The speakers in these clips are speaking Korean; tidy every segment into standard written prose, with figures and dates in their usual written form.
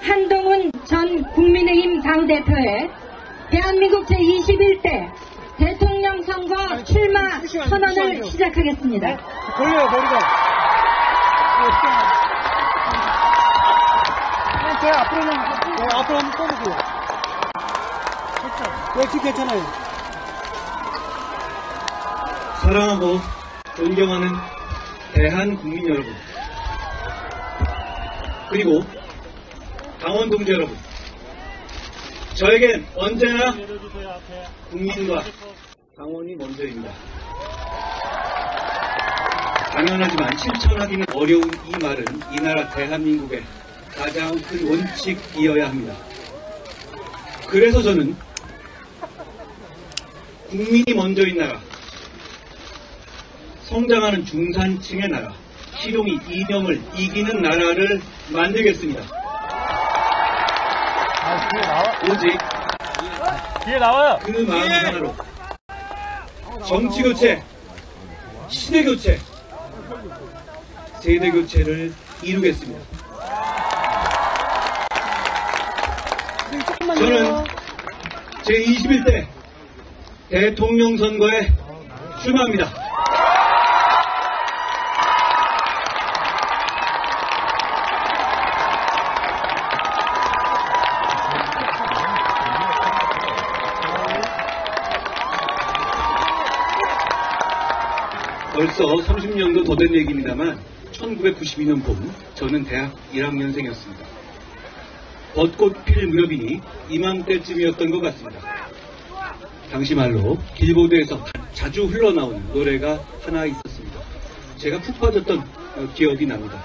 한동훈 전 국민의힘 당대표의 대한민국 제21대 대통령 선거 출마 선언을 시작하겠습니다. 돌려요, 머리가. 제가 앞으로는, 앞으로 한번 떠보세요. 네, 지금 괜찮아요. 사랑하고 존경하는 대한국민 여러분, 그리고 당원 동지 여러분, 저에겐 언제나 국민과 당원이 먼저입니다. 당연하지만 실천하기는 어려운 이 말은 이 나라 대한민국의 가장 큰 원칙이어야 합니다. 그래서 저는 국민이 먼저인 나라, 성장하는 중산층의 나라, 실용이 이념을 이기는 나라를 만들겠습니다. 오직 뒤에 나와요. 그 마음 하나로 정치교체, 시대교체, 세대교체를 이루겠습니다. 저는 제21대 대통령 선거에 출마합니다. 벌써 30년도 더 된 얘기입니다만 1992년 봄 저는 대학 1학년생이었습니다. 벚꽃 필 무렵이니 이맘때쯤이었던 것 같습니다. 당시 말로 빌보드에서 자주 흘러나오는 노래가 하나 있었습니다. 제가 푹 빠졌던 기억이 납니다.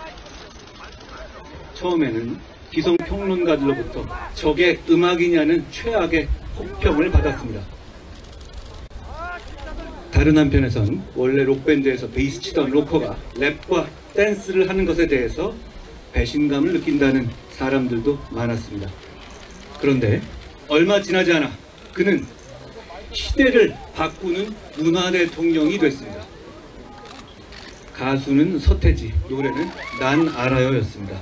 처음에는 기성평론가들로부터 저게 음악이냐는 최악의 혹평을 받았습니다. 다른 한편에선 원래 록밴드에서 베이스 치던 로커가 랩과 댄스를 하는 것에 대해서 배신감을 느낀다는 사람들도 많았습니다. 그런데 얼마 지나지 않아 그는 시대를 바꾸는 문화 대통령이 됐습니다. 가수는 서태지, 노래는 난 알아요였습니다.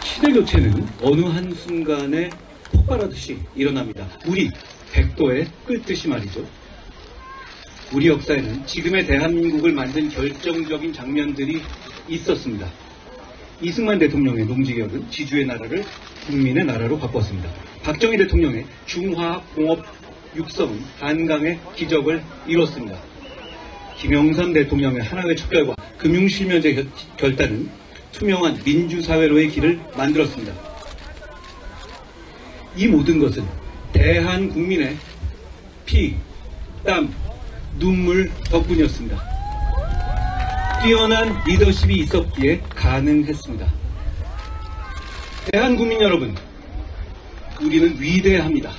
시대교체는 어느 한순간에 폭발하듯이 일어납니다. 우리 백도에 끓듯이 말이죠. 우리 역사에는 지금의 대한민국을 만든 결정적인 장면들이 있었습니다. 이승만 대통령의 농지개혁은 지주의 나라를 국민의 나라로 바꿨습니다. 박정희 대통령의 중화공업 육성은 한강의 기적을 이뤘습니다. 김영삼 대통령의 하나회 척결과 금융실명제 결단은 투명한 민주사회로의 길을 만들었습니다. 이 모든 것은 대한국민의 피, 땀, 눈물 덕분이었습니다. 뛰어난 리더십이 있었기에 가능했습니다. 대한국민 여러분, 우리는 위대합니다.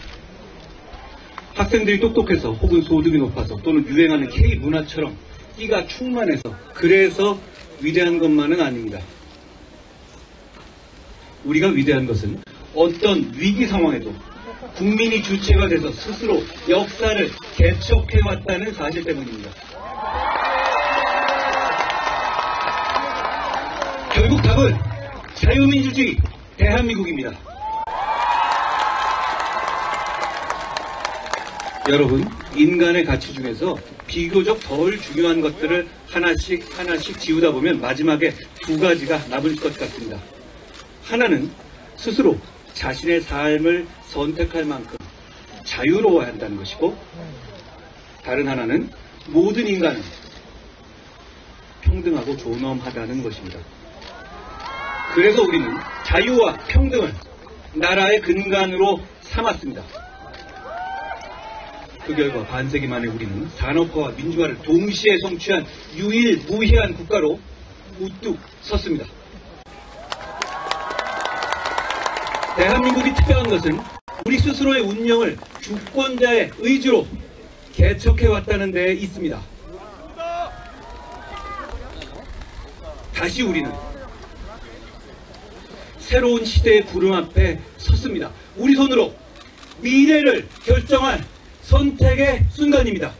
학생들이 똑똑해서 혹은 소득이 높아서 또는 유행하는 K문화처럼 끼가 충만해서 그래서 위대한 것만은 아닙니다. 우리가 위대한 것은 어떤 위기 상황에도 국민이 주체가 돼서 스스로 역사를 개척해왔다는 사실 때문입니다. 결국 답은 자유민주주의 대한민국입니다. 여러분, 인간의 가치 중에서 비교적 덜 중요한 것들을 하나씩 지우다 보면 마지막에 두 가지가 남을 것 같습니다. 하나는 스스로 자신의 삶을 선택할 만큼 자유로워야 한다는 것이고, 다른 하나는 모든 인간은 평등하고 존엄하다는 것입니다. 그래서 우리는 자유와 평등을 나라의 근간으로 삼았습니다. 그 결과 반세기 만에 우리는 산업화와 민주화를 동시에 성취한 유일무이한 국가로 우뚝 섰습니다. 대한민국이 특별한 것은 우리 스스로의 운명을 주권자의 의지로 개척해왔다는 데 있습니다. 다시 우리는 새로운 시대의 부름 앞에 섰습니다. 우리 손으로 미래를 결정할 선택의 순간입니다.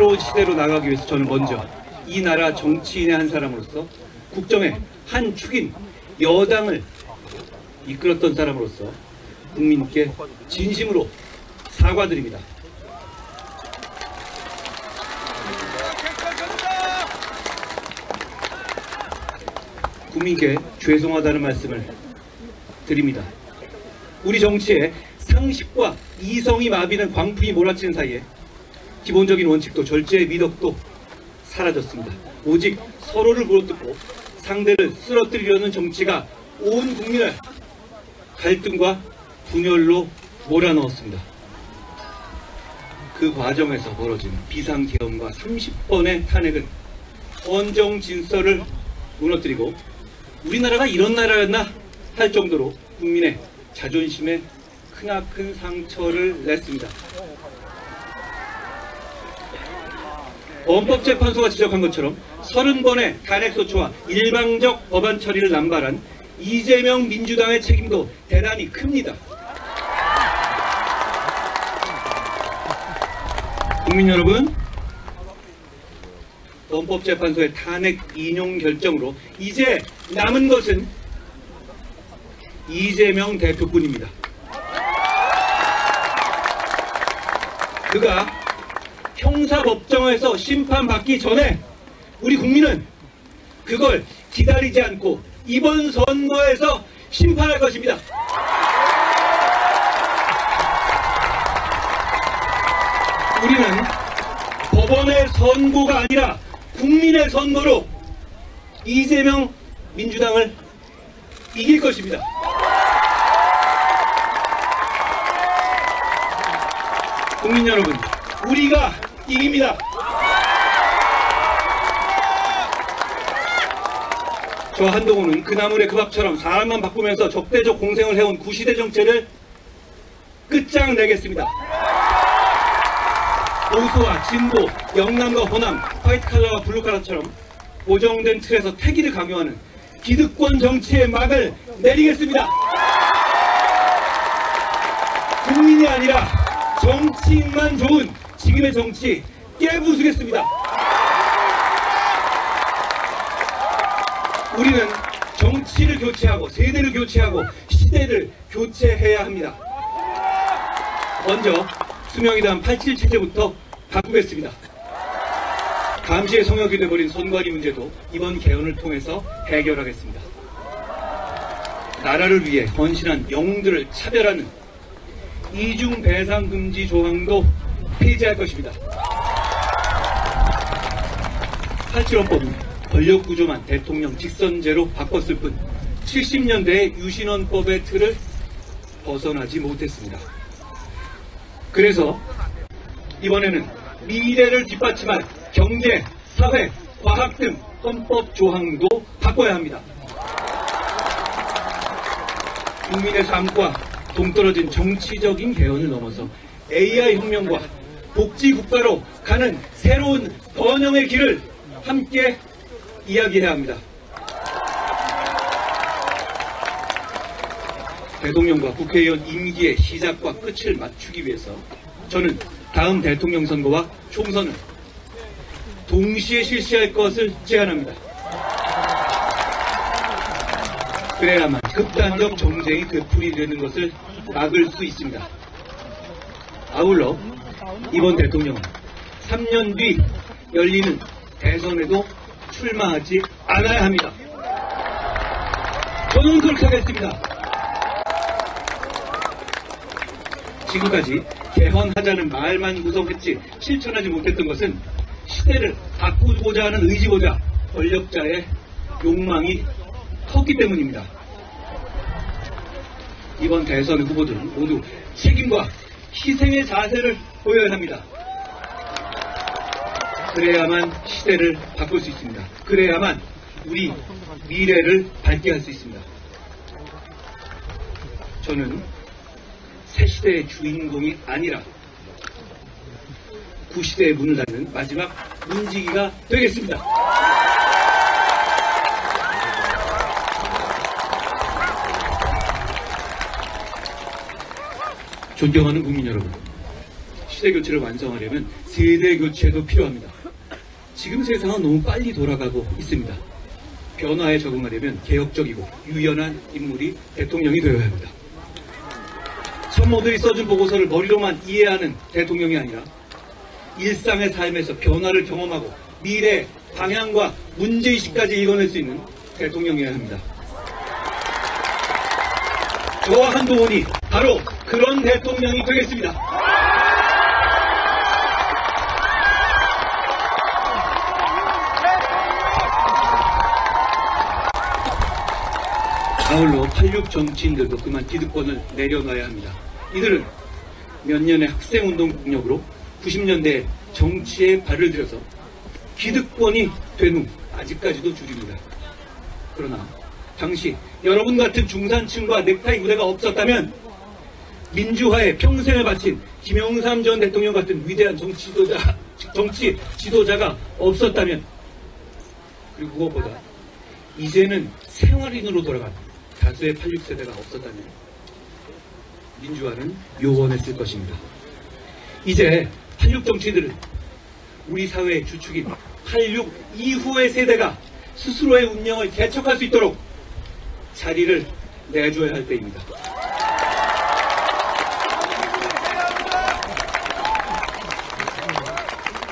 새로운 시대로 나가기 위해서 저는 먼저 이 나라 정치인의 한 사람으로서 국정의 한 축인 여당을 이끌었던 사람으로서 국민께 진심으로 사과드립니다. 국민께 죄송하다는 말씀을 드립니다. 우리 정치에 상식과 이성이 마비는 광풍이 몰아치는 사이에 기본적인 원칙도 절제의 미덕도 사라졌습니다. 오직 서로를 물어뜯고 상대를 쓰러뜨리려는 정치가 온 국민을 갈등과 분열로 몰아넣었습니다. 그 과정에서 벌어진 비상계엄과 30번의 탄핵은 헌정 질서를 무너뜨리고 우리나라가 이런 나라였나 할 정도로 국민의 자존심에 크나큰 상처를 냈습니다. 헌법재판소가 지적한 것처럼 30번의 탄핵소추와 일방적 법안 처리를 남발한 이재명 민주당의 책임도 대단히 큽니다. 국민 여러분, 헌법재판소의 탄핵 인용 결정으로 이제 남은 것은 이재명 대표뿐입니다. 그가 형사법정에서 심판받기 전에 우리 국민은 그걸 기다리지 않고 이번 선거에서 심판할 것입니다. 우리는 법원의 선고가 아니라 국민의 선거로 이재명 민주당을 이길 것입니다. 국민 여러분, 우리가 이깁니다. 저 한동훈은 그 나물의 그 밥처럼 사람만 바꾸면서 적대적 공생을 해온 구시대 정체를 끝장내겠습니다. 보수와 진보, 영남과 호남, 화이트칼라와 블루칼라처럼 고정된 틀에서 태기를 강요하는 기득권 정치의 막을 내리겠습니다. 국민이 아니라 정치인만 좋은 지금의 정치 깨부수겠습니다. 우리는 정치를 교체하고 세대를 교체하고 시대를 교체해야 합니다. 먼저 수명이단 87 체제부터 바꾸겠습니다. 감시의 성역이 되어버린 선관위 문제도 이번 개헌을 통해서 해결하겠습니다. 나라를 위해 헌신한 영웅들을 차별하는 이중 배상 금지 조항도 폐지할 것입니다. 87헌법은 권력구조만 대통령 직선제로 바꿨을 뿐 70년대의 유신헌법의 틀을 벗어나지 못했습니다. 그래서 이번에는 미래를 뒷받침할 경제, 사회, 과학 등 헌법 조항도 바꿔야 합니다. 국민의 삶과 동떨어진 정치적인 개헌을 넘어서 AI 혁명과 복지국가로 가는 새로운 번영의 길을 함께 이야기해야 합니다. 대통령과 국회의원 임기의 시작과 끝을 맞추기 위해서 저는 다음 대통령 선거와 총선을 동시에 실시할 것을 제안합니다. 그래야만 극단적 정쟁이 되풀이 되는 것을 막을 수 있습니다. 아울러 이번 대통령은 3년 뒤 열리는 대선에도 출마하지 않아야 합니다. 저는 그렇게 하겠습니다. 지금까지 개헌하자는 말만 구성했지 실천하지 못했던 것은 시대를 바꾸고자 하는 의지보다 권력자의 욕망이 컸기 때문입니다. 이번 대선 후보들은 모두 책임과 희생의 자세를 보여야 합니다. 그래야만 시대를 바꿀 수 있습니다. 그래야만 우리 미래를 밝게 할 수 있습니다. 저는 새 시대의 주인공이 아니라 구시대의 문을 닫는 마지막 문지기가 되겠습니다. 존경하는 국민 여러분, 시대 교체를 완성하려면 세대 교체도 필요합니다. 지금 세상은 너무 빨리 돌아가고 있습니다. 변화에 적응하려면 개혁적이고 유연한 인물이 대통령이 되어야 합니다. 참모들이 써준 보고서를 머리로만 이해하는 대통령이 아니라 일상의 삶에서 변화를 경험하고 미래 방향과 문제의식까지 읽어낼 수 있는 대통령이어야 합니다. 저와 한동훈이 바로 그런 대통령이 되겠습니다. 아울러 86 정치인들도 그만 기득권을 내려놔야 합니다. 이들은 몇 년의 학생운동 경력으로 90년대 정치에 발을 들여서 기득권이 된 후 아직까지도 줄입니다. 그러나 당시 여러분 같은 중산층과 넥타이 무대가 없었다면 민주화에 평생을 바친 김영삼 전 대통령 같은 위대한 정치 지도자가 없었다면, 그리고 무엇보다 이제는 생활인으로 돌아간 다수의 86세대가 없었다면 민주화는 요원했을 것입니다. 이제 86 정치인들은 우리 사회의 주축인 86 이후의 세대가 스스로의 운명을 개척할 수 있도록 자리를 내줘야 할 때입니다.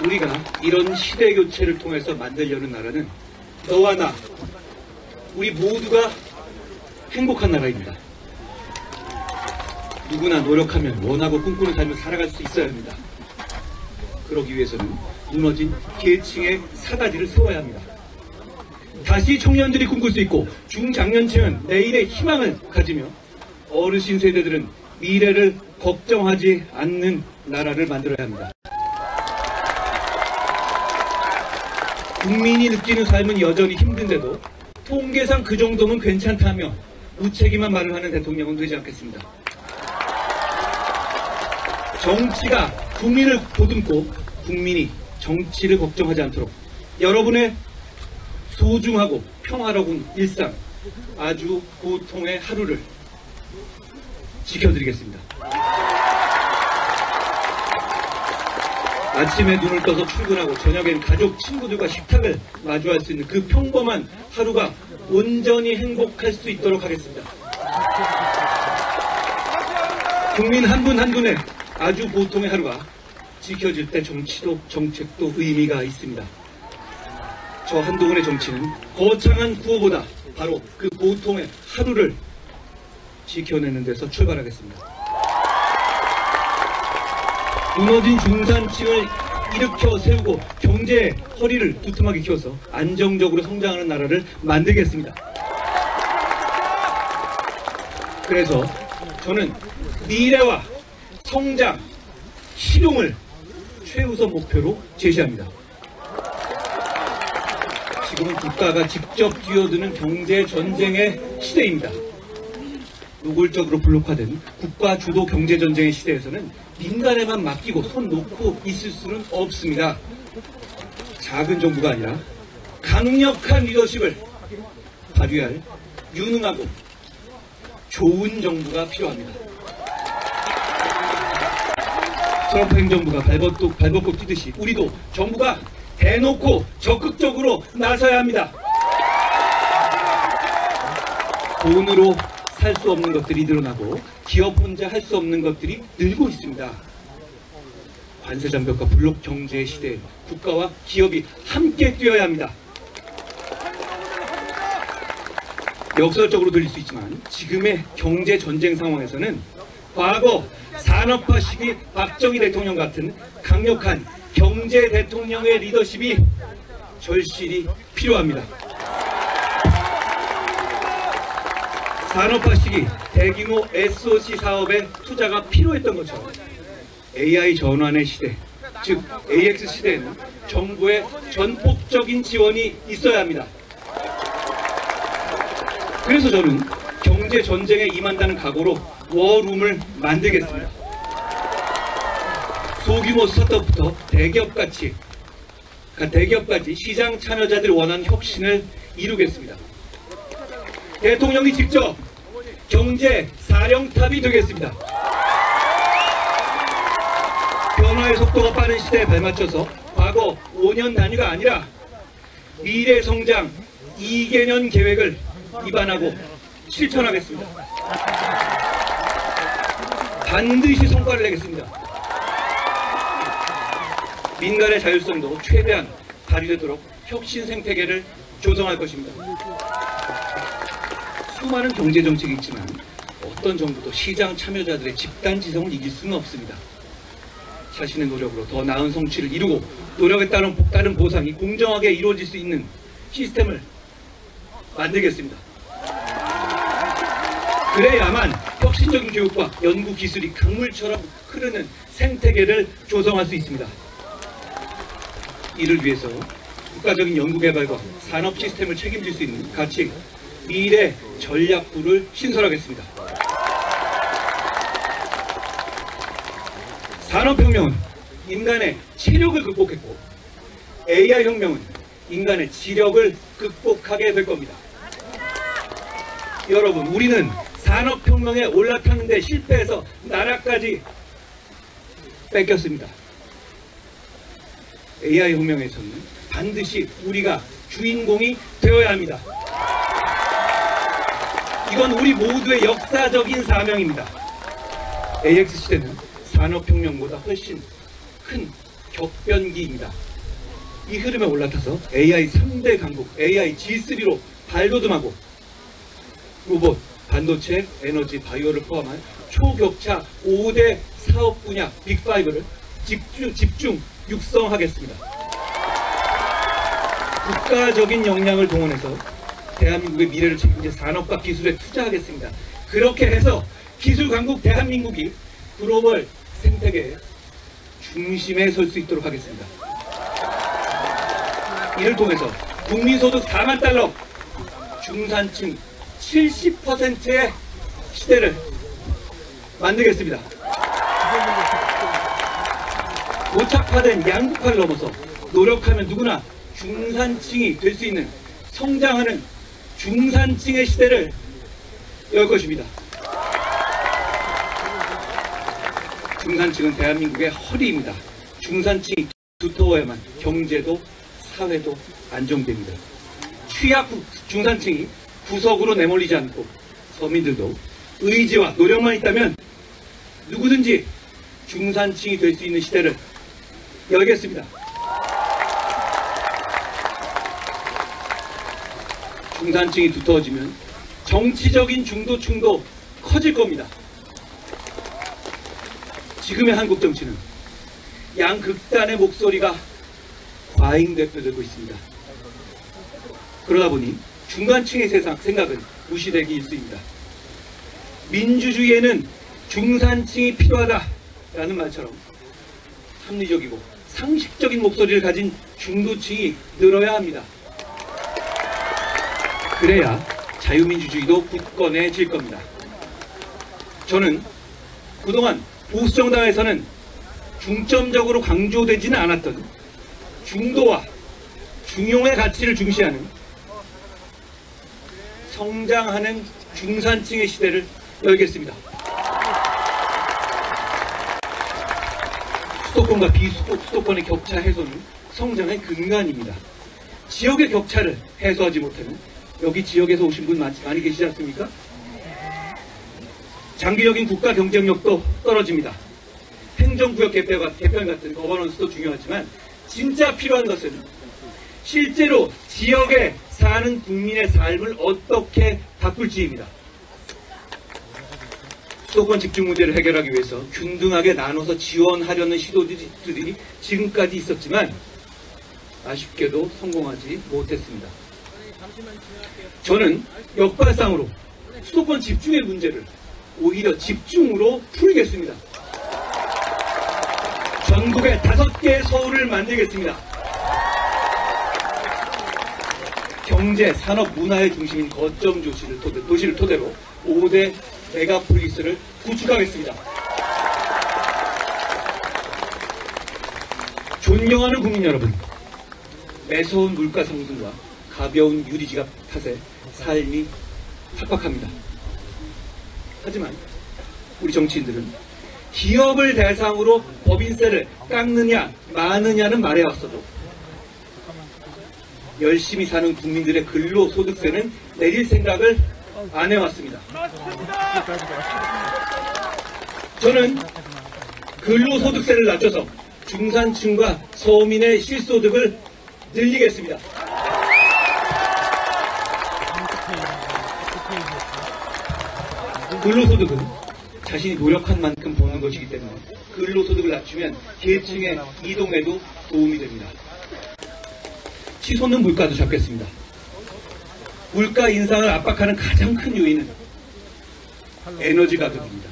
우리가 이런 시대 교체를 통해서 만들려는 나라는 너와 나, 우리 모두가 행복한 나라입니다. 누구나 노력하면 원하고 꿈꾸는 삶을 살아갈 수 있어야 합니다. 그러기 위해서는 무너진 계층의 사다지를 세워야 합니다. 다시 청년들이 꿈꿀 수 있고 중장년층은 내일의 희망을 가지며 어르신 세대들은 미래를 걱정하지 않는 나라를 만들어야 합니다. 국민이 느끼는 삶은 여전히 힘든데도 통계상 그 정도면 괜찮다며 무책임한 말을 하는 대통령은 되지 않겠습니다. 정치가 국민을 보듬고 국민이 정치를 걱정하지 않도록 여러분의 소중하고 평화로운 일상, 아주 보통의 하루를 지켜드리겠습니다. 아침에 눈을 떠서 출근하고 저녁엔 가족, 친구들과 식탁을 마주할 수 있는 그 평범한 하루가 온전히 행복할 수 있도록 하겠습니다. 국민 한 분 한 분의 아주 보통의 하루가 지켜질 때 정치도 정책도 의미가 있습니다. 저 한동훈의 정치는 거창한 구호보다 바로 그 보통의 하루를 지켜내는 데서 출발하겠습니다. 무너진 중산층을 일으켜 세우고 경제의 허리를 두툼하게 키워서 안정적으로 성장하는 나라를 만들겠습니다. 그래서 저는 미래와 성장, 실용을 최우선 목표로 제시합니다. 지금은 국가가 직접 뛰어드는 경제 전쟁의 시대입니다. 노골적으로 블록화된 국가 주도 경제 전쟁의 시대에서는 민간에만 맡기고 손 놓고 있을 수는 없습니다. 작은 정부가 아니라 강력한 리더십을 발휘할 유능하고 좋은 정부가 필요합니다. 트럼프 행정부가 발벗고 뛰듯이 우리도 정부가 대놓고 적극적으로 나서야 합니다. 돈으로 살 수 없는 것들이 늘어나고 기업 혼자 할 수 없는 것들이 늘고 있습니다. 관세 장벽과 블록 경제의 시대에 국가와 기업이 함께 뛰어야 합니다. 역설적으로 들릴 수 있지만 지금의 경제 전쟁 상황에서는 과거 산업화 시기 박정희 대통령 같은 강력한 경제 대통령의 리더십이 절실히 필요합니다. 산업화 시기 대규모 SOC 사업에 투자가 필요했던 것처럼 AI 전환의 시대, 즉 AX 시대에는 정부의 전폭적인 지원이 있어야 합니다. 그래서 저는 경제 전쟁에 임한다는 각오로 워룸을 만들겠습니다. 소규모 스타트업부터 대기업까지 시장 참여자들이 원하는 혁신을 이루겠습니다. 대통령이 직접 경제 사령탑이 되겠습니다. 변화의 변화의 속도가 빠른 시대에 발맞춰서 과거 5년 단위가 아니라 미래 성장 2개년 계획을 입안하고 실천하겠습니다. 반드시 성과를 내겠습니다. 민간의 자율성도 최대한 발휘되도록 혁신 생태계를 조성할 것입니다. 수많은 경제정책이 있지만 어떤 정부도 시장 참여자들의 집단지성을 이길 수는 없습니다. 자신의 노력으로 더 나은 성취를 이루고 노력에 따른 보상이 공정하게 이루어질 수 있는 시스템을 만들겠습니다. 그래야만 혁신적인 교육과 연구 기술이 강물처럼 흐르는 생태계를 조성할 수 있습니다. 이를 위해서 국가적인 연구개발과 산업 시스템을 책임질 수 있는 가치 미래 전략부를 신설하겠습니다. 산업혁명은 인간의 체력을 극복했고 AI혁명은 인간의 지력을 극복하게 될 겁니다. 여러분, 우리는 산업혁명에 올라탔는데 실패해서 나라까지 뺏겼습니다. AI혁명에서는 반드시 우리가 주인공이 되어야 합니다. 이건 우리 모두의 역사적인 사명입니다. AX 시대는 산업혁명보다 훨씬 큰 격변기입니다. 이 흐름에 올라타서 AI 3대 강국, AI G3로 발돋움하고 로봇, 반도체, 에너지, 바이오를 포함한 초격차 5대 사업 분야 빅5를 집중 육성하겠습니다. 국가적인 역량을 동원해서 대한민국의 미래를 책임질 산업과 기술에 투자하겠습니다. 그렇게 해서 기술 강국 대한민국이 글로벌 생태계의 중심에 설 수 있도록 하겠습니다. 이를 통해서 국민소득 4만 달러, 중산층 70%의 시대를 만들겠습니다. 고착화된 양극화를 넘어서 노력하면 누구나 중산층이 될 수 있는 성장하는 중산층의 시대를 열 것입니다. 중산층은 대한민국의 허리입니다. 중산층이 두터워야만 경제도 사회도 안정됩니다. 취약 중산층이 구석으로 내몰리지 않고 서민들도 의지와 노력만 있다면 누구든지 중산층이 될 수 있는 시대를 열겠습니다. 중산층이 두터워지면 정치적인 중도층도 커질 겁니다. 지금의 한국 정치는 양극단의 목소리가 과잉되고 있습니다. 그러다 보니 중간층의 생각은 무시되기 일쑤입니다. 민주주의에는 중산층이 필요하다라는 말처럼 합리적이고 상식적인 목소리를 가진 중도층이 늘어야 합니다. 그래야 자유민주주의도 굳건해질 겁니다. 저는 그동안 보수정당에서는 중점적으로 강조되지는 않았던 중도와 중용의 가치를 중시하는 성장하는 중산층의 시대를 열겠습니다. 수도권과 비수도권의 격차 해소는 성장의 근간입니다. 지역의 격차를 해소하지 못하면 여기 지역에서 오신 분 많이 계시지 않습니까? 장기적인 국가 경쟁력도 떨어집니다. 행정구역 개편 같은 거버넌스도 중요하지만 진짜 필요한 것은 실제로 지역에 사는 국민의 삶을 어떻게 바꿀지입니다. 수도권 집중 문제를 해결하기 위해서 균등하게 나눠서 지원하려는 시도들이 지금까지 있었지만 아쉽게도 성공하지 못했습니다. 저는 역발상으로 수도권 집중의 문제를 오히려 집중으로 풀겠습니다. 전국에 5개의 서울을 만들겠습니다. 경제, 산업, 문화의 중심인 거점 도시를 토대로 5대 메가폴리스를 구축하겠습니다. 존경하는 국민 여러분, 매서운 물가 상승과 가벼운 유리지갑 탓에 삶이 팍팍합니다. 하지만 우리 정치인들은 기업을 대상으로 법인세를 깎느냐 마느냐는 말해왔어도 열심히 사는 국민들의 근로소득세는 내릴 생각을 안 해왔습니다. 저는 근로소득세를 낮춰서 중산층과 서민의 실소득을 늘리겠습니다. 근로소득은 자신이 노력한 만큼 버는 것이기 때문에 근로소득을 낮추면 계층의 이동에도 도움이 됩니다. 치솟는 물가도 잡겠습니다. 물가 인상을 압박하는 가장 큰 요인은 에너지 가격입니다.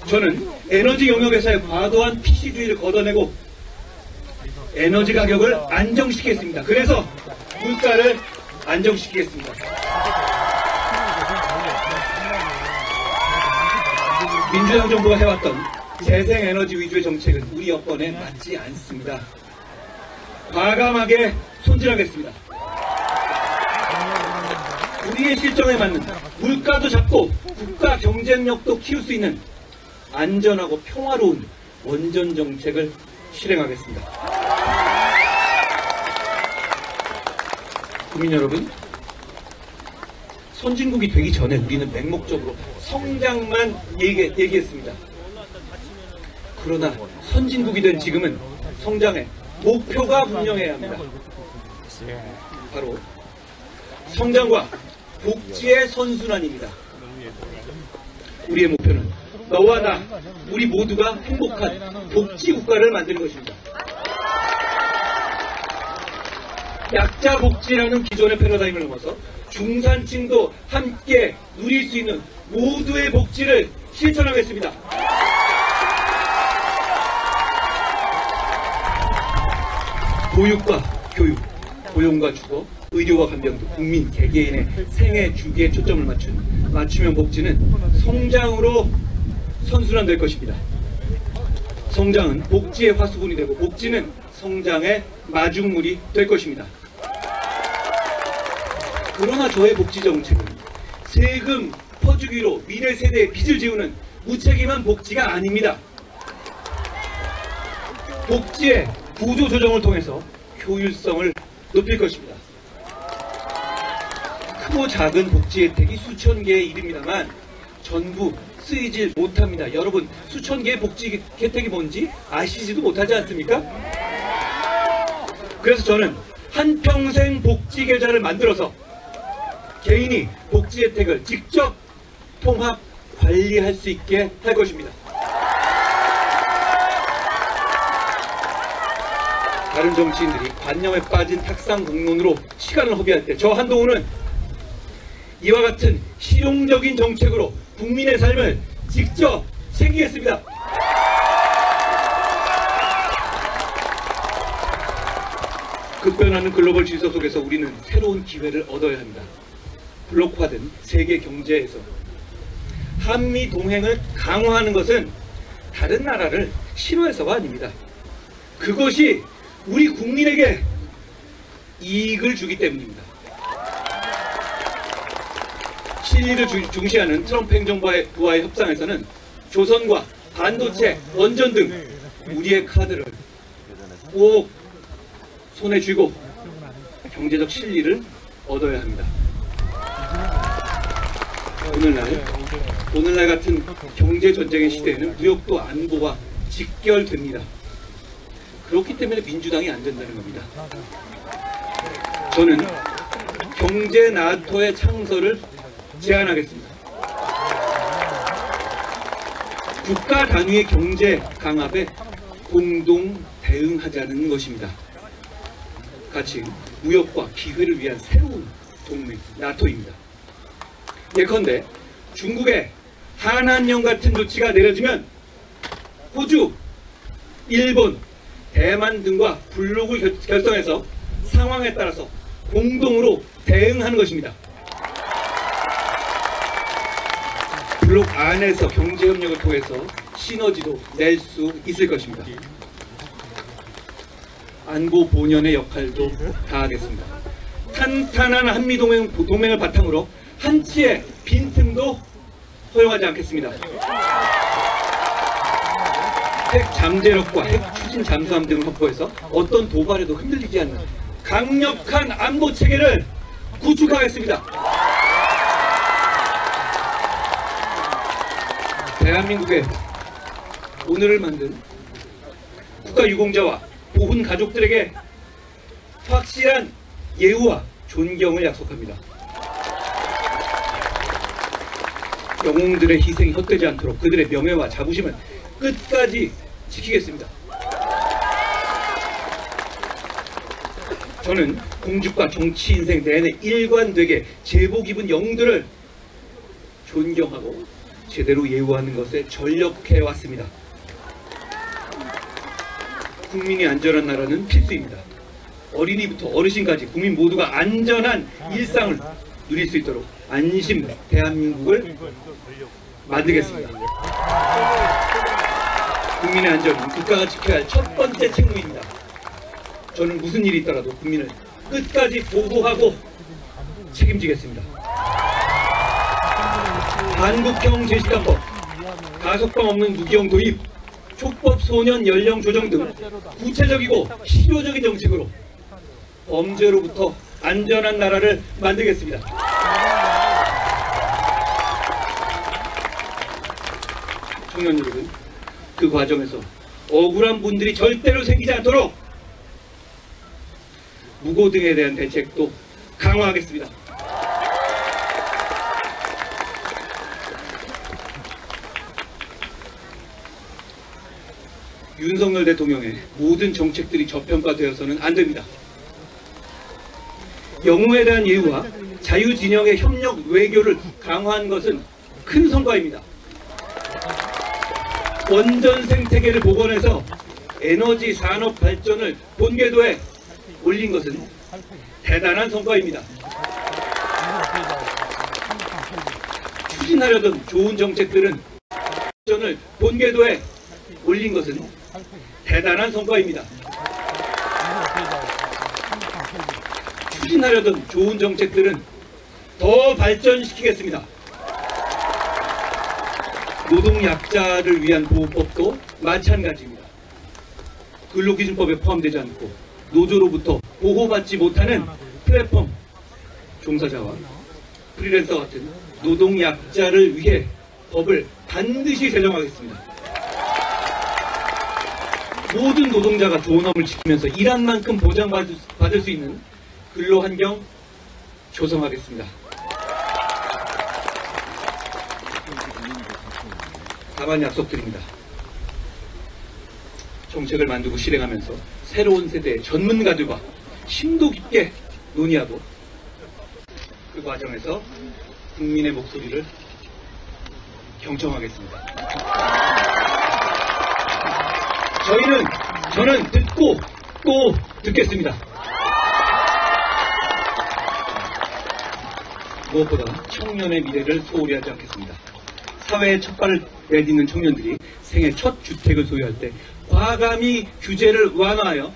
저는 에너지 영역에서의 과도한 PC주의를 걷어내고 에너지 가격을 안정시키겠습니다. 그래서 물가를 안정시키겠습니다. 민주당 정부가 해왔던 재생에너지 위주의 정책은 우리 여건에 맞지 않습니다. 과감하게 손질하겠습니다. 우리의 실정에 맞는 물가도 잡고 국가 경쟁력도 키울 수 있는 안전하고 평화로운 원전 정책을 실행하겠습니다. 국민 여러분, 선진국이 되기 전에 우리는 맹목적으로 성장만 얘기했습니다. 그러나 선진국이 된 지금은 성장의 목표가 분명해야 합니다. 바로 성장과 복지의 선순환입니다. 우리의 목표는 너와 나, 우리 모두가 행복한 복지국가를 만드는 것입니다. 약자 복지라는 기존의 패러다임을 넘어서 중산층도 함께 누릴 수 있는 모두의 복지를 실천하겠습니다. 보육과 교육, 고용과 주거, 의료와 간병 등 국민 개개인의 생애 주기에 초점을 맞추면 복지는 성장으로 선순환될 것입니다. 성장은 복지의 화수분이 되고 복지는 성장의 마중물이 될 것입니다. 그러나 저의 복지 정책은 세금 퍼주기로 미래 세대의 빚을 지우는 무책임한 복지가 아닙니다. 복지의 구조 조정을 통해서 효율성을 높일 것입니다. 크고 작은 복지 혜택이 수천 개에 이릅니다만 전부 쓰이질 못합니다. 여러분, 수천 개의 복지 혜택이 뭔지 아시지도 못하지 않습니까? 그래서 저는 한평생 복지 계좌를 만들어서 개인이 복지 혜택을 직접 통합 관리할 수 있게 할 것입니다. 다른 정치인들이 관념에 빠진 탁상 공론으로 시간을 허비할 때 저 한동훈은 이와 같은 실용적인 정책으로 국민의 삶을 직접 챙기겠습니다. 급변하는 글로벌 질서 속에서 우리는 새로운 기회를 얻어야 합니다. 블록화된 세계 경제에서 한미 동행을 강화하는 것은 다른 나라를 싫어해서가 아닙니다. 그것이 우리 국민에게 이익을 주기 때문입니다. 실리를 중시하는 트럼프 행정부와의 협상에서는 조선과 반도체, 원전 등 우리의 카드를 꼭 손에 쥐고 경제적 실리를 얻어야 합니다. 오늘날 같은 경제전쟁의 시대에는 무역도 안보와 직결됩니다. 그렇기 때문에 민주당이 안 된다는 겁니다. 저는 경제 나토의 창설을 제안하겠습니다. 국가 단위의 경제 강압에 공동 대응하자는 것입니다. 같이 무역과 기회를 위한 새로운 동맹 나토입니다. 예컨대 중국의 한한령 같은 조치가 내려지면 호주, 일본, 대만 등과 블록을 결성해서 상황에 따라서 공동으로 대응하는 것입니다. 블록 안에서 경제협력을 통해서 시너지도 낼 수 있을 것입니다. 안보 본연의 역할도 다하겠습니다. 탄탄한 한미동맹을 바탕으로 한치의 빈틈도 허용하지 않겠습니다. 핵 잠재력과 핵 추진 잠수함 등을 확보해서 어떤 도발에도 흔들리지 않는 강력한 안보 체계를 구축하겠습니다. 대한민국의 오늘을 만든 국가유공자와 보훈 가족들에게 확실한 예우와 존경을 약속합니다. 영웅들의 희생이 헛되지 않도록 그들의 명예와 자부심을 끝까지 지키겠습니다. 저는 공직과 정치 인생 내내 일관되게 제복 입은 영웅들을 존경하고 제대로 예우하는 것에 전력해왔습니다. 국민이 안전한 나라는 필수입니다. 어린이부터 어르신까지 국민 모두가 안전한 일상을 누릴 수 있도록 안심 대한민국을 만들겠습니다. 국민의 안전은 국가가 지켜야 할 첫 번째 책무입니다. 저는 무슨 일이 있더라도 국민을 끝까지 보호하고 책임지겠습니다. 한국형 제식단법, 가석방 없는 무기형 도입, 촉법 소년 연령 조정 등 구체적이고 실효적인 정책으로 범죄로부터 안전한 나라를 만들겠습니다. 청년 여러분, 그 과정에서 억울한 분들이 절대로 생기지 않도록 무고 등에 대한 대책도 강화하겠습니다. 윤석열 대통령의 모든 정책들이 저평가되어서는 안 됩니다. 영웅에 대한 예우와 자유진영의 협력 외교를 강화한 것은 큰 성과입니다. 원전 생태계를 복원해서 에너지 산업 발전을 본궤도에 올린 것은 대단한 성과입니다. 추진하려던 좋은 정책들은 발전을 본궤도에 올린 것은 대단한 성과입니다. 추진하려던 좋은 정책들은 더 발전시키겠습니다. 노동약자를 위한 보호법도 마찬가지입니다. 근로기준법에 포함되지 않고 노조로부터 보호받지 못하는 플랫폼 종사자와 프리랜서 같은 노동약자를 위해 법을 반드시 제정하겠습니다. 모든 노동자가 존엄을 지키면서 일한 만큼 보장받을 수 있는 근로환경 조성하겠습니다. 다만 약속드립니다. 정책을 만들고 실행하면서 새로운 세대의 전문가들과 심도 깊게 논의하고 그 과정에서 국민의 목소리를 경청하겠습니다. 저는 듣고 또 듣겠습니다. 무엇보다 청년의 미래를 소홀히 하지 않겠습니다. 사회의 첫 발을 내딛는 청년들이 생애 첫 주택을 소유할 때 과감히 규제를 완화하여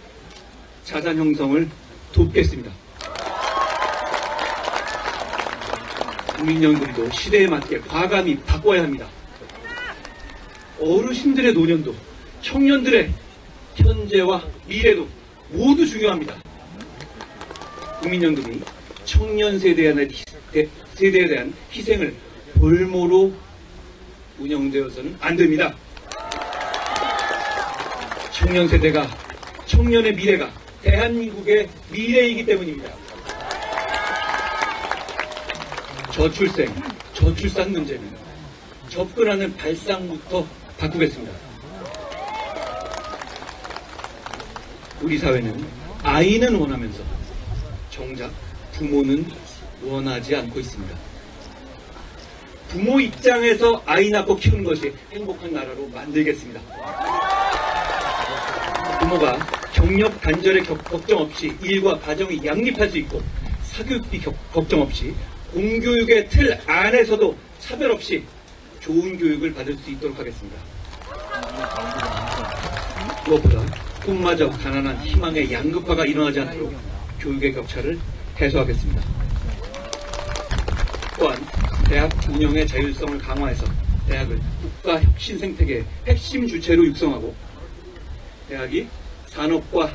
자산 형성을 돕겠습니다. 국민연금도 시대에 맞게 과감히 바꿔야 합니다. 어르신들의 노년도 청년들의 현재와 미래도 모두 중요합니다. 국민연금이 청년 세대에 대한 희생을 볼모로 운영되어서는 안 됩니다. 청년 세대가, 청년의 미래가 대한민국의 미래이기 때문입니다. 저출산 문제는 접근하는 발상부터 바꾸겠습니다. 우리 사회는 아이는 원하면서 정작 부모는 원하지 않고 있습니다. 부모 입장에서 아이 낳고 키우는 것이 행복한 나라로 만들겠습니다. 부모가 경력 단절의 걱정 없이 일과 가정이 양립할 수 있고 사교육비 걱정 없이 공교육의 틀 안에서도 차별 없이 좋은 교육을 받을 수 있도록 하겠습니다. 무엇보다 꿈마저 가난한 희망의 양극화가 일어나지 않도록 교육의 격차를 해소하겠습니다. 또한 대학 운영의 자율성을 강화해서 대학을 국가 혁신 생태계의 핵심 주체로 육성하고 대학이 산업과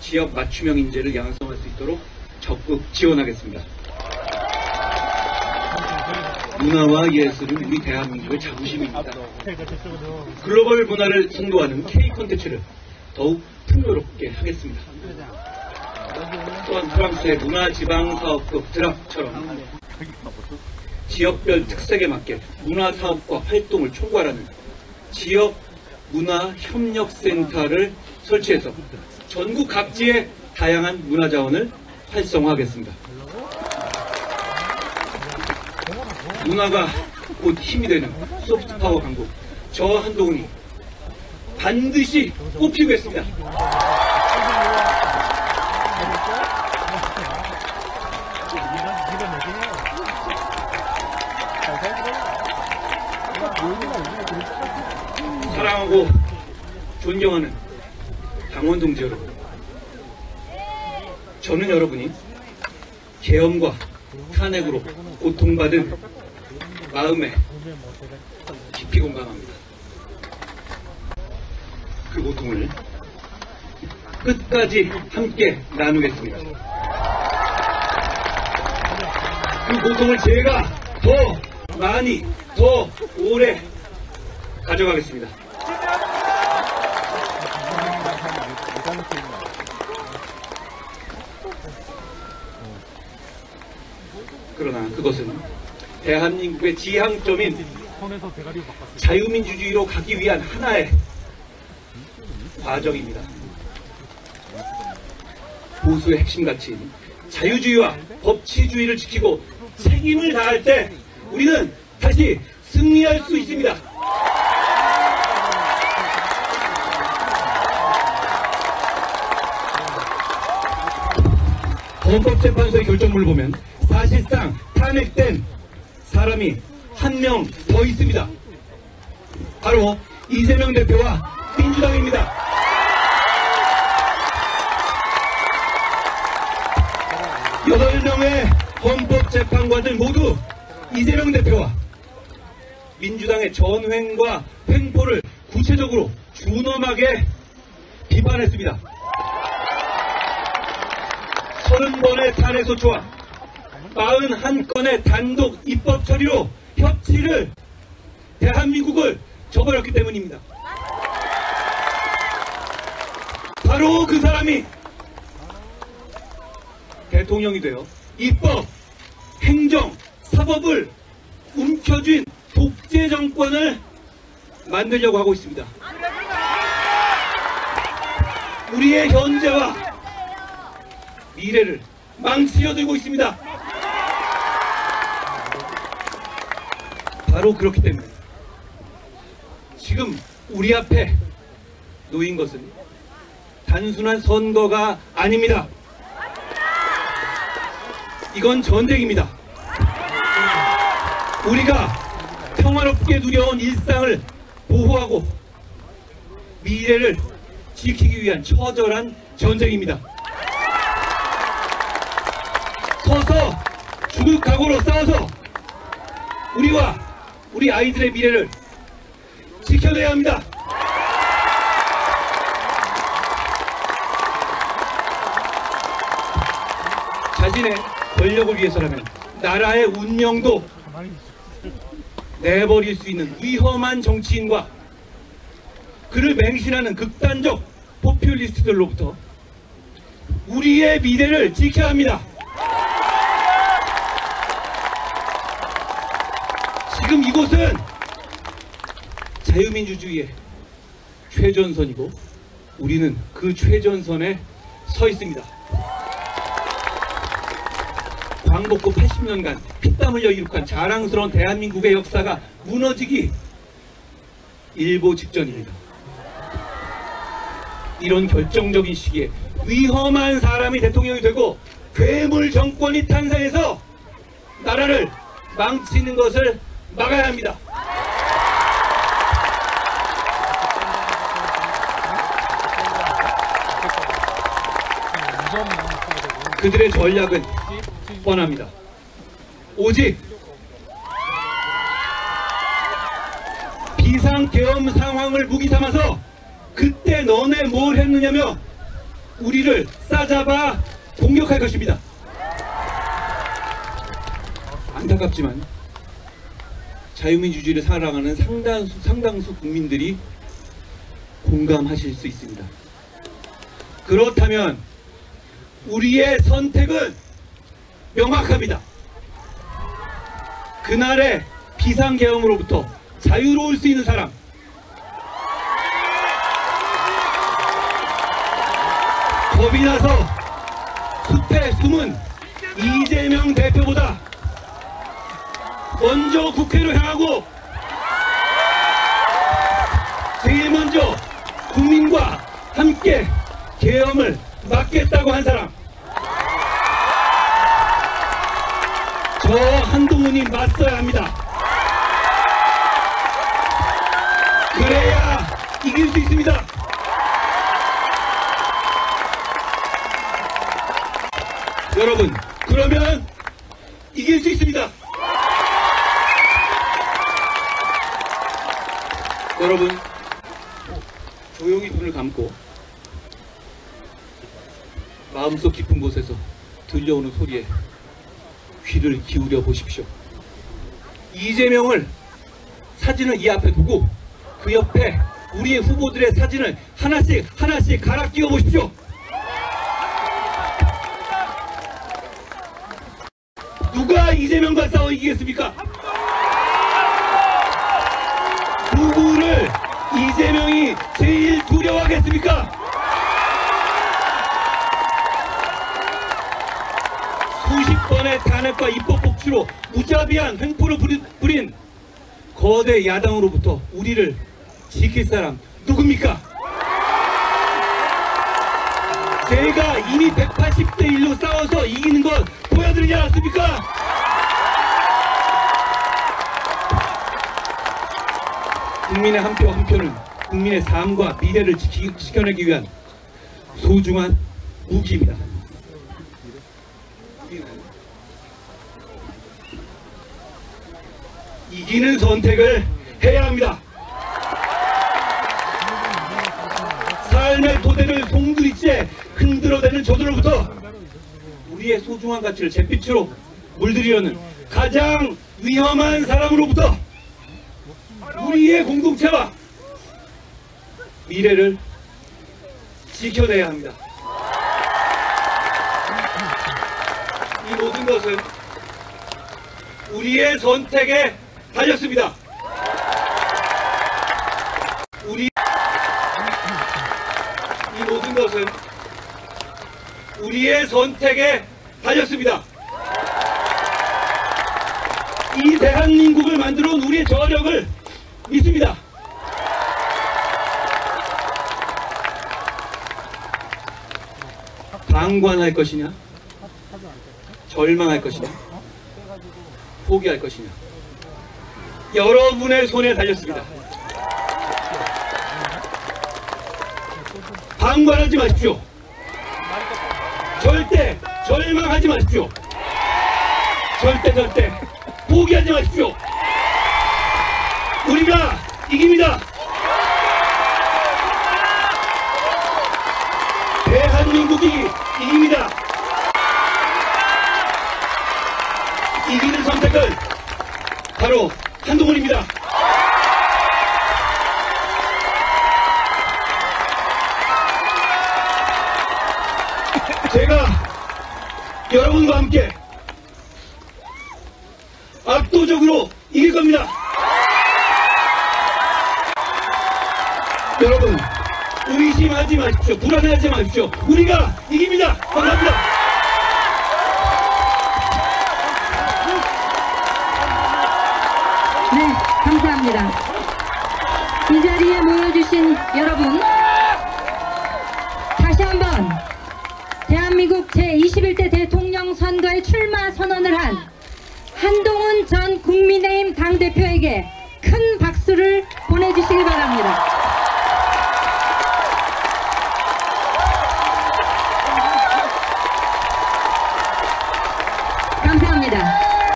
지역 맞춤형 인재를 양성할 수 있도록 적극 지원하겠습니다. 문화와 예술은 우리 대한민국의 자부심입니다. 글로벌 문화를 선도하는 K 콘텐츠를 더욱 풍요롭게 하겠습니다. 또한 프랑스의 문화지방사업국 드락처럼 지역별 특색에 맞게 문화사업과 활동을 총괄하는 지역 문화협력센터를 설치해서 전국 각지의 다양한 문화자원을 활성화하겠습니다. 문화가 곧 힘이 되는 소프트파워 강국, 저 한동훈이 반드시 뽑히겠습니다. 사랑하고 존경하는 당원 동지 여러분, 저는 여러분이 계엄과 탄핵으로 고통받은 마음에 깊이 공감합니다. 그 고통을 끝까지 함께 나누겠습니다. 그 고통을 제가 더 많이, 더 오래 가져가겠습니다. 그러나 그것은 대한민국의 지향점인 자유민주주의로 가기 위한 하나의 과정입니다. 보수의 핵심 가치인 자유주의와 법치주의를 지키고 책임을 다할 때 우리는 다시 승리할 수 있습니다. 헌법재판소의 결정문을 보면 사실상 탄핵된 사람이 한 명 더 있습니다. 바로 이재명 대표와 민주당입니다. 여덟 명의 헌법재판관들 모두 이재명 대표와 민주당의 전횡과 횡포를 구체적으로 준엄하게 비판했습니다. 30번의 탄핵소추와 41건의 단독 입법 처리로 협치를 대한민국을 저버렸기 때문입니다. 바로 그 사람이 대통령이 되어 입법, 행정, 사법을 움켜쥔 독재 정권을 만들려고 하고 있습니다. 우리의 현재와 미래를 망치려들고 있습니다. 바로 그렇기 때문에 지금 우리 앞에 놓인 것은 단순한 선거가 아닙니다. 이건 전쟁입니다. 우리가 평화롭게 누려온 일상을 보호하고 미래를 지키기 위한 처절한 전쟁입니다. 서서 죽을 각오로 싸워서 우리와 우리 아이들의 미래를 지켜내야 합니다. 자신의 권력을 위해서라면 나라의 운명도 내버릴 수 있는 위험한 정치인과 그를 맹신하는 극단적 포퓰리스트들로부터 우리의 미래를 지켜야 합니다. 지금 이곳은 자유민주주의의 최전선이고 우리는 그 최전선에 서 있습니다. 광복후 80년간 피땀 흘려 이룩한 자랑스러운 대한민국의 역사가 무너지기 일보 직전입니다. 이런 결정적인 시기에 위험한 사람이 대통령이 되고 괴물 정권이 탄생해서 나라를 망치는 것을 막아야 합니다. 그들의 전략은 뻔합니다. 오직 비상계엄 상황을 무기 삼아서 그 그때 너네 뭘 했느냐며 우리를 싸잡아 공격할 것입니다. 안타깝지만 자유민주주의를 사랑하는 상당수 국민들이 공감하실 수 있습니다. 그렇다면 우리의 선택은 명확합니다. 그날의 비상계엄으로부터 자유로울 수 있는 사람, 겁이 나서 숲에 숨은 이재명 대표보다 먼저 국회로 향하고 제일 먼저 국민과 함께 계엄을 막겠다고 한 사람, 저 한동훈이 맞서야 합니다. 그래야 이길 수 있습니다. 여러분, 그러면 이길 수 있습니다. 여러분, 조용히 눈을 감고 마음속 깊은 곳에서 들려오는 소리에 귀를 기울여 보십시오. 이재명을 사진을 이 앞에 두고 그 옆에 우리의 후보들의 사진을 하나씩 갈아 끼워 보십시오. 누가 이재명과 싸워 이기겠습니까? 누구를 이재명이 제일 두려워하겠습니까? 수십 번의 탄핵과 입법 복지로 무자비한 횡포를 부린 거대 야당으로부터 우리를 지킬 사람 누굽니까? 제가 이미 180대 1로 싸워서 이기는 건 보여드리지 않았습니까? 국민의 한 표 한 표는 국민의 삶과 미래를 지켜내기 위한 소중한 무기입니다. 이기는 선택을 해야 합니다. 삶의 토대를 송두리째 흔들어대는 저들로부터 우리의 소중한 가치를 잿빛으로 물들이려는 가장 위험한 사람으로부터 우리의 공동체와 미래를 지켜내야 합니다. 이 모든 것은 우리의 선택에 달렸습니다. 이 모든 것은 우리의 선택에 달렸습니다. 이 대한민국을 만들어 온 우리의 저력을 믿습니다. 방관할 것이냐, 절망할 것이냐, 포기할 것이냐, 여러분의 손에 달렸습니다. 방관하지 마십시오. 절대 절망하지 마십시오. 절대 포기하지 마십시오. 우리가 이깁니다. 대한민국이 이깁니다. 이기는 선택은 바로 한동훈입니다. 제가 여러분과 함께 압도적으로 이길 겁니다. 여러분, 의심하지 마십시오. 불안해하지 마십시오. 우리가 이깁니다. 감사합니다. 네, 감사합니다. 이 자리에 모여주신 여러분, 다시 한번 대한민국 제21대 대통령 선거에 출마 선언을 한 한동훈 전 국민의힘 당대표